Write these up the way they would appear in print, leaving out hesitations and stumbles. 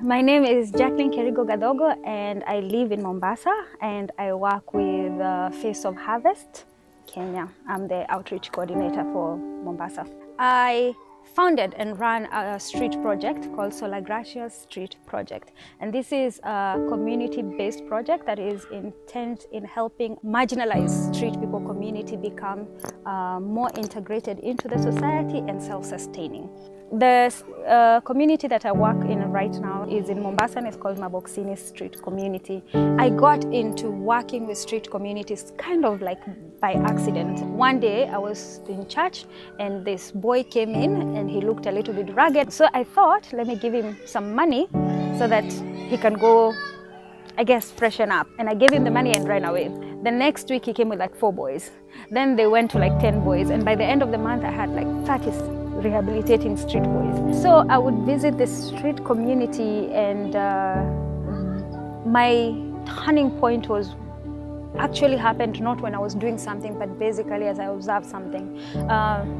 My name is Jacqueline Kerigo Gadogo and I live in Mombasa and I work with Face of Harvest, Kenya. I'm the outreach coordinator for Mombasa. I founded and ran a street project called Solagratias Street Project. And this is a community-based project that is intent in helping marginalized street people community become more integrated into the society and self-sustaining. The community that I work in right now is in Mombasa and it's called Maboksini Street Community. I got into working with street communities kind of like by accident. One day I was in church and this boy came in and he looked a little bit ragged. So I thought, let me give him some money so that he can go, I guess, freshen up. And I gave him the money and ran away. The next week he came with like 4 boys. Then they went to like 10 boys. And by the end of the month I had like 30 rehabilitating street boys. So I would visit the street community and my turning point was actually happened not when I was doing something, but basically as I observed something.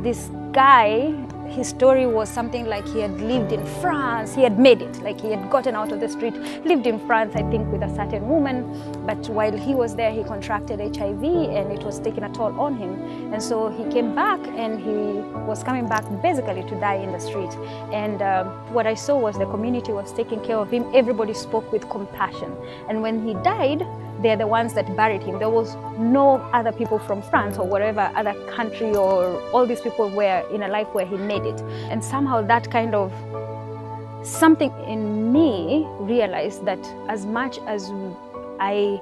This guy, his story was something like he had lived in France, he had made it, like he had gotten out of the street, lived in France, I think with a certain woman, but while he was there, he contracted HIV and it was taking a toll on him. And so he came back and he was coming back basically to die in the street. And what I saw was the community was taking care of him. Everybody spoke with compassion. And when he died, they're the ones that buried him. There was no other people from France or whatever other country, or all these people were in a life where he made it. And somehow that kind of something in me realized that as much as I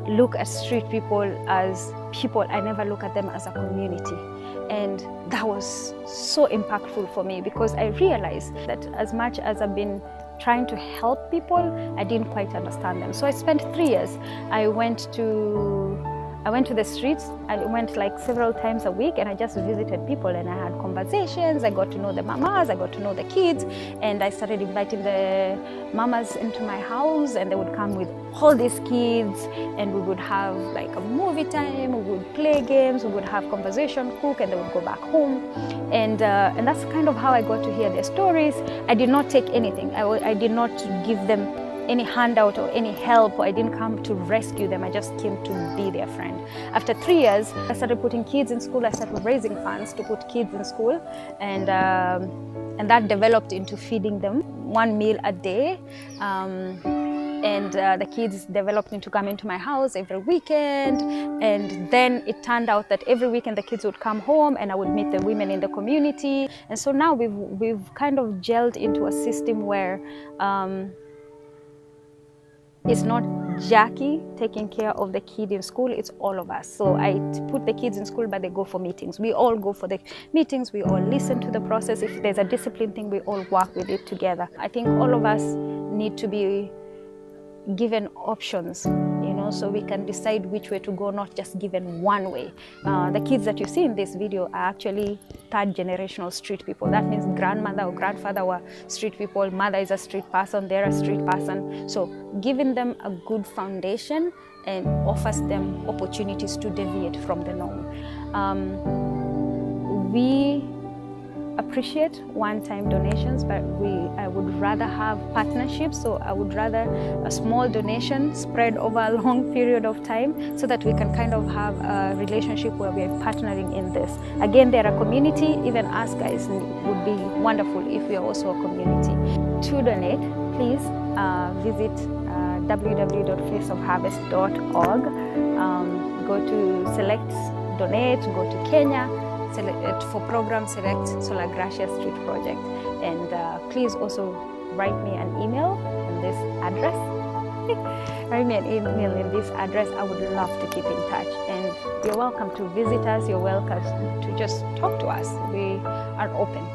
look at street people as people, I never look at them as a community. And that was so impactful for me because I realized that as much as I've been trying to help people, I didn't quite understand them. So I spent 3 years. I went to the streets. I went like several times a week and I just visited people and I had conversations. I got to know the mamas, I got to know the kids, and I started inviting the mamas into my house and they would come with all these kids and we would have like a movie time, we would play games, we would have conversation, cook, and they would go back home. And that's kind of how I got to hear their stories. I did not take anything. I did not give them any handout or any help. I didn't come to rescue them. I just came to be their friend. After 3 years, I started putting kids in school. I started raising funds to put kids in school, and that developed into feeding them 1 meal a day. The kids developed into coming to my house every weekend, and then it turned out that every weekend the kids would come home and I would meet the women in the community. And so now we've kind of gelled into a system where it's not Jackie taking care of the kid in school, it's all of us. So I put the kids in school, but they go for meetings. We all go for the meetings, we all listen to the process. If there's a discipline thing, we all work with it together. I think all of us need to be given options, so we can decide which way to go, not just given one way. The kids that you see in this video are actually third generational street people. That means grandmother or grandfather were street people, mother is a street person, they're a street person. So giving them a good foundation and offers them opportunities to deviate from the norm. We appreciate one-time donations, but I would rather have partnerships. So I would rather a small donation spread over a long period of time so that we can kind of have a relationship where we are partnering in this. Again, they're a community. Even us guys would be wonderful if we are also a community. To donate, please visit www.faceofharvest.org. Go to select donate, go to Kenya. For program, select Solagratias Street Project, and please also write me an email on this address. Write me an email in this address. I would love to keep in touch, and you're welcome to visit us. You're welcome to just talk to us. We are open.